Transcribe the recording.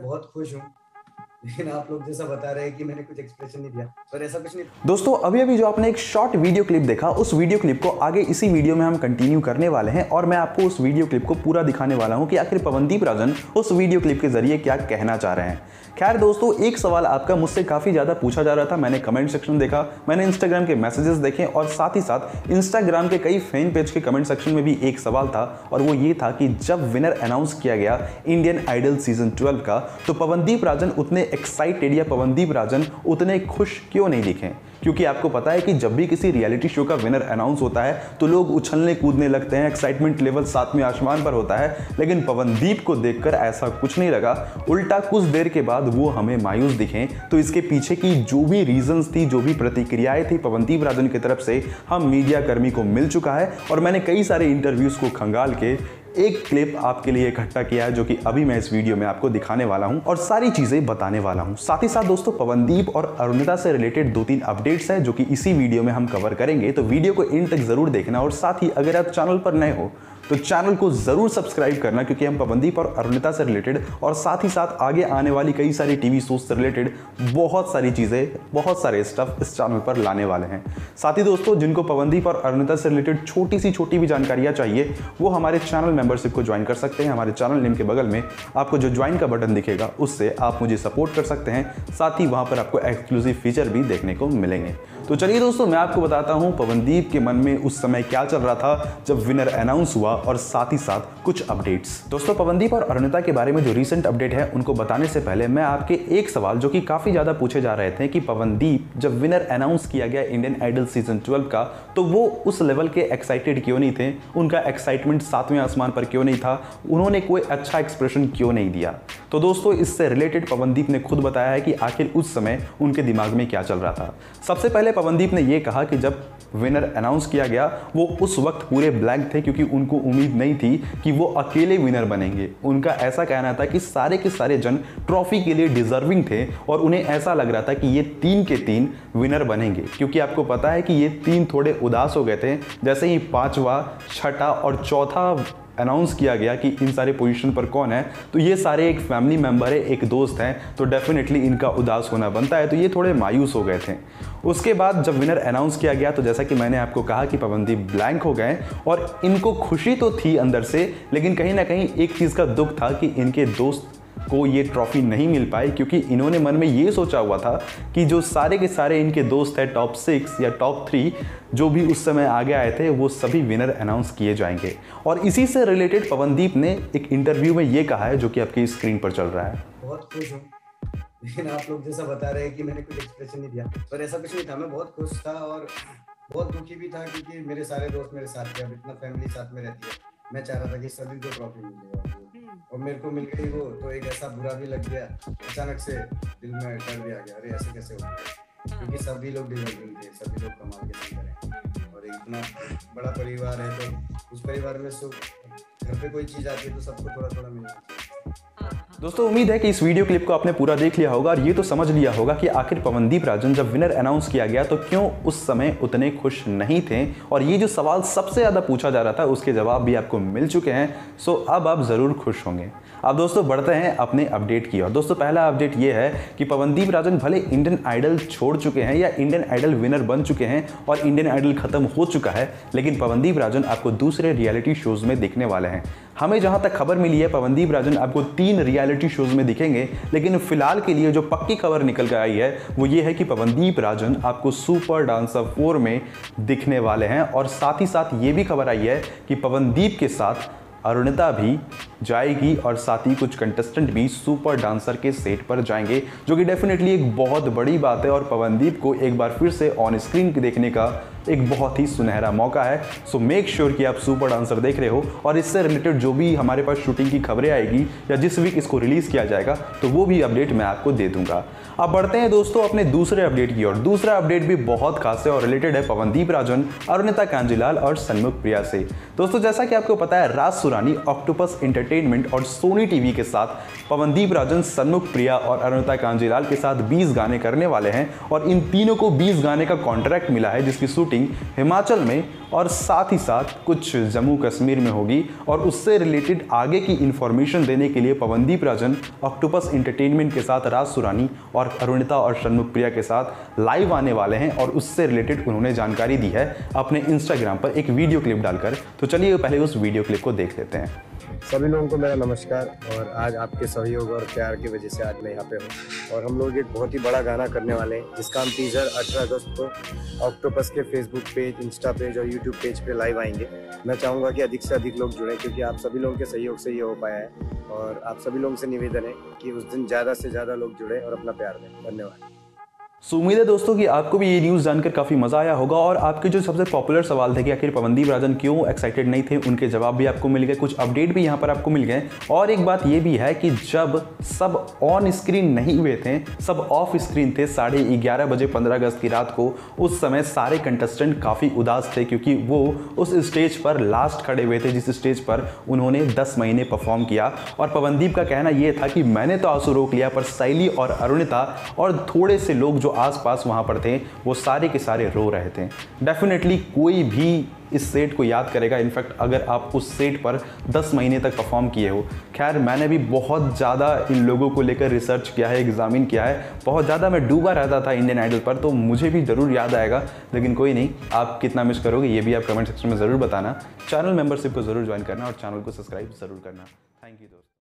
बहुत खुश हूँ। लेकिन आप लोग जैसा बता रहे हैं कि मैंने कुछ एक्सप्रेशन नहीं दिया, पर ऐसा कुछ नहीं। दोस्तों अभी अभी जो आपने एक शॉर्ट वीडियो क्लिप देखा, उस वीडियो क्लिप को आगे इसी वीडियो में हम कंटिन्यू करने वाले हैं और मैं आपको उस वीडियो क्लिप को पूरा दिखाने वाला हूं कि आखिर पवनदीप राजन उस वीडियो क्लिप के जरिए क्या कहना चाह रहे हैं। खैर दोस्तों, एक सवाल आपका मुझसे काफी ज्यादा पूछा जा रहा था। मैंने कमेंट सेक्शन देखा, मैंने इंस्टाग्राम के मैसेजेस देखे और साथ ही साथ इंस्टाग्राम के कई फैन पेज के कमेंट सेक्शन में भी एक सवाल था और वो ये था कि जब विनर अनाउंस किया गया इंडियन आइडल सीजन 12 का, तो पवनदीप राजन उतने एक्साइटेड या पवनदीप राजन उतने खुश क्यों नहीं दिखे। क्योंकि आपको पता है कि जब भी किसी रियलिटी शो का विनर अनाउंस होता है तो लोग उछलने कूदने लगते हैं, एक्साइटमेंट लेवल सातवें आसमान पर होता है। लेकिन पवनदीप को देखकर ऐसा कुछ नहीं लगा, उल्टा कुछ देर के बाद वो हमें मायूस दिखे। तो इसके पीछे की जो भी रीजंस थी, जो भी प्रतिक्रियाएं थी पवनदीप राजन की तरफ से, हम मीडिया कर्मी को मिल चुका है और मैंने कई सारे इंटरव्यूज को खंगाल के एक क्लिप आपके लिए इकट्ठा किया है, जो कि अभी मैं इस वीडियो में आपको दिखाने वाला हूं और सारी चीजें बताने वाला हूं। साथ ही साथ दोस्तों, पवनदीप और अरुणिता से रिलेटेड 2-3 अपडेट्स हैं जो कि इसी वीडियो में हम कवर करेंगे, तो वीडियो को एंड तक जरूर देखना। और साथ ही अगर आप चैनल पर नए हो तो चैनल को जरूर सब्सक्राइब करना, क्योंकि हम पवनदीप और अरुणिता से रिलेटेड और साथ ही साथ आगे आने वाली कई सारी टीवी शोज से रिलेटेड बहुत सारी चीजें, बहुत सारे स्टफ इस चैनल पर लाने वाले हैं। साथ ही दोस्तों, जिनको पवनदीप और अरुणिता से रिलेटेड छोटी भी जानकारियां चाहिए, वो हमारे चैनल मेंबरशिप को ज्वाइन कर सकते हैं। हमारे चैनल नेम के बगल में आपको जो ज्वाइन का बटन दिखेगा, उससे आप मुझे सपोर्ट कर सकते हैं। साथ ही वहां पर आपको एक्सक्लूसिव फीचर भी देखने को मिलेंगे। तो चलिए दोस्तों, मैं आपको बताता हूं पवनदीप के मन में उस समय क्या चल रहा था जब विनर अनाउंस हुआ और साथ ही साथ कुछ अपडेट्स। दोस्तों, पवनदीप और अरुणिता के बारे में जो रीसेंट अपडेट है उनको बताने से पहले मैं आपके एक सवाल जो कि काफी ज्यादा पूछे जा रहे थे कि पवनदीप जब विनर अनाउंस किया गया इंडियन आइडल सीजन 12 का, तो वो उस लेवल के एक्साइटेड क्यों नहीं थे, उनका एक्साइटमेंट सातवें आसमान पर क्यों नहीं था, उन्होंने कोई अच्छा एक्सप्रेशन क्यों नहीं दिया। तो दोस्तों, इससे रिलेटेड पवनदीप ने खुद बताया है कि आखिर उस समय उनके दिमाग में क्या चल रहा था। सबसे पहले पवनदीप ने यह कहा कि जब विनर अनाउंस किया गया वो उस वक्त पूरे ब्लैंक थे, क्योंकि उनको उम्मीद नहीं थी कि वो अकेले विनर बनेंगे। उनका ऐसा कहना था कि सारे के सारे जन ट्रॉफी के लिए डिजर्विंग थे और उन्हें ऐसा लग रहा था कि ये 3 के 3 विनर बनेंगे। क्योंकि आपको पता है कि ये 3 थोड़े उदास हो गए थे जैसे ही 5वां, 6ठा और 4था अनाउंस किया गया कि इन सारे पोजीशन पर कौन है। तो ये सारे एक फैमिली मेंबर है, एक दोस्त हैं, तो डेफिनेटली इनका उदास होना बनता है। तो ये थोड़े मायूस हो गए थे। उसके बाद जब विनर अनाउंस किया गया तो जैसा कि मैंने आपको कहा कि पवनदीप ब्लैंक हो गए और इनको खुशी तो थी अंदर से, लेकिन कहीं ना कहीं एक चीज़ का दुख था कि इनके दोस्त को ये ट्रॉफी नहीं मिल पाई, क्योंकि इन्होंने मन में ये सोचा हुआ था कि जो सारे के सारे इनके दोस्त हैं टॉप 6 या टॉप 3 जो भी उस समय आगे आए थे, वो सभी विनर अनाउंस किए जाएंगे। और इसी से रिलेटेड पवनदीप ने एक इंटरव्यू में ये कहा है, जो कि आपकी स्क्रीन पर चल रहा है। बहुत खुश हूँ, लेकिन आप लोग जैसा बता रहे हैं कि मैंने कुछ एक्सप्रेशन नहीं दिया, पर ऐसा कुछ नहीं था। मैं बहुत खुश था और बहुत दुखी भी था, क्योंकि मेरे सारे दोस्त मेरे साथ थे, अब इतना फैमिली साथ में रहती है। मैं चाह रहा था कि सभी को ट्रॉफी मिले और मेरे को मिल गई वो, तो एक ऐसा बुरा भी लग गया। अचानक से दिल में डर भी आ गया, अरे ऐसे कैसे हो गया, क्योंकि सभी लोग डिजर्विंग थे, सभी लोग कमाल के सिंगर हैं और इतना बड़ा परिवार है, तो उस परिवार में सुख, घर पे कोई चीज़ आती है तो सबको थोड़ा थोड़ा मिलना चाहिए। दोस्तों, उम्मीद है कि इस वीडियो क्लिप को आपने पूरा देख लिया होगा और ये तो समझ लिया होगा कि आखिर पवनदीप राजन जब विनर अनाउंस किया गया तो क्यों उस समय उतने खुश नहीं थे। और ये जो सवाल सबसे ज़्यादा पूछा जा रहा था उसके जवाब भी आपको मिल चुके हैं। सो अब आप ज़रूर खुश होंगे। अब दोस्तों बढ़ते हैं अपने अपडेट की ओर। दोस्तों, पहला अपडेट ये है कि पवनदीप राजन भले इंडियन आइडल छोड़ चुके हैं या इंडियन आइडल विनर बन चुके हैं और इंडियन आइडल खत्म हो चुका है, लेकिन पवनदीप राजन आपको दूसरे रियलिटी शोज में दिखने वाले हैं। हमें जहां तक खबर मिली है, पवनदीप राजन आपको 3 रियलिटी शोज में दिखेंगे, लेकिन फिलहाल के लिए जो पक्की खबर निकल कर आई है वो ये है कि पवनदीप राजन आपको सुपर डांसर 4 में दिखने वाले हैं। और साथ ही साथ ये भी खबर आई है कि पवनदीप के साथ अरुणिता भी जाएगी और साथ ही कुछ कंटेस्टेंट भी सुपर डांसर के सेट पर जाएंगे, जो कि डेफिनेटली एक बहुत बड़ी बात है और पवनदीप को एक बार फिर से ऑन स्क्रीन देखने का एक बहुत ही सुनहरा मौका है। सो मेक श्योर कि आप सुपर डांसर देख रहे हो और इससे रिलेटेड जो भी हमारे पास शूटिंग की खबरें आएगी या जिस वीक इसको रिलीज किया जाएगा तो वो भी अपडेट मैं आपको दे दूंगा। अब बढ़ते हैं दोस्तों अपने दूसरे अपडेट की ओर। दूसरा अपडेट भी बहुत खास है और रिलेटेड है पवनदीप राजन, अरुणिता कांजीलाल और सन्मुख प्रिया से। दोस्तों, जैसा कि आपको पता है, राज सुरानी, ऑक्टोपस एंटरटेनमेंट और सोनी टीवी के साथ पवनदीप राजन, सन्मुख प्रिया और अरुणिता कांजीलाल के साथ 20 गाने करने वाले हैं और इन तीनों को 20 गाने का कॉन्ट्रैक्ट मिला है, जिसकी शूटिंग शूटिंग हिमाचल में और साथ ही साथ कुछ जम्मू कश्मीर में होगी। और उससे रिलेटेड आगे की इन्फॉर्मेशन देने के लिए पवनदीप राजन ऑक्टोपस एंटरटेनमेंट के साथ राज सुरानी और अरुणिता और षणमुख प्रिया के साथ लाइव आने वाले हैं और उससे रिलेटेड उन्होंने जानकारी दी है अपने इंस्टाग्राम पर एक वीडियो क्लिप डालकर। तो चलिए पहले उस वीडियो क्लिप को देख लेते हैं। सभी लोगों को मेरा नमस्कार। और आज आपके सहयोग और प्यार की वजह से आज मैं यहाँ पे हूँ और हम लोग एक बहुत ही बड़ा गाना करने वाले हैं जिसका हम टीजर 18 अगस्त को ऑक्टोपस के फेसबुक पेज, इंस्टा पेज और यूट्यूब पेज पे लाइव आएंगे। मैं चाहूँगा कि अधिक से अधिक लोग जुड़ें क्योंकि आप सभी लोगों के सहयोग से ये हो पाया है और आप सभी लोगों से निवेदन है कि उस दिन ज़्यादा से ज़्यादा लोग जुड़ें और अपना प्यार दें। धन्यवाद। सो उम्मीद है दोस्तों कि आपको भी ये न्यूज़ जानकर काफ़ी मज़ा आया होगा और आपके जो सबसे पॉपुलर सवाल थे कि आखिर पवनदीप राजन क्यों एक्साइटेड नहीं थे, उनके जवाब भी आपको मिल गए, कुछ अपडेट भी यहाँ पर आपको मिल गए। और एक बात ये भी है कि जब सब ऑन स्क्रीन नहीं हुए थे, सब ऑफ स्क्रीन थे 11:30 बजे 15 अगस्त की रात को, उस समय सारे कंटेस्टेंट काफ़ी उदास थे क्योंकि वो उस स्टेज पर लास्ट खड़े हुए थे जिस स्टेज पर उन्होंने 10 महीने परफॉर्म किया। और पवनदीप का कहना ये था कि मैंने तो आंसू रोक लिया पर शैली और अरुणिता और थोड़े से लोग आसपास वहां पर थे वो सारे के सारे रो रहे थे। डेफिनेटली कोई भी इस सेट को याद करेगा, इनफैक्ट अगर आप उस सेट पर 10 महीने तक परफॉर्म किए हो। खैर मैंने भी बहुत ज़्यादा इन लोगों को लेकर रिसर्च किया है, एग्जामिन किया है, बहुत ज़्यादा मैं डूबा रहता था इंडियन आइडल पर, तो मुझे भी ज़रूर याद आएगा। लेकिन कोई नहीं, आप कितना मिस करोगे ये भी आप कमेंट सेक्शन में ज़रूर बताना। चैनल मेंबरशिप को ज़रूर ज्वाइन करना और चैनल को सब्सक्राइब ज़रूर करना। थैंक यू दोस्तों।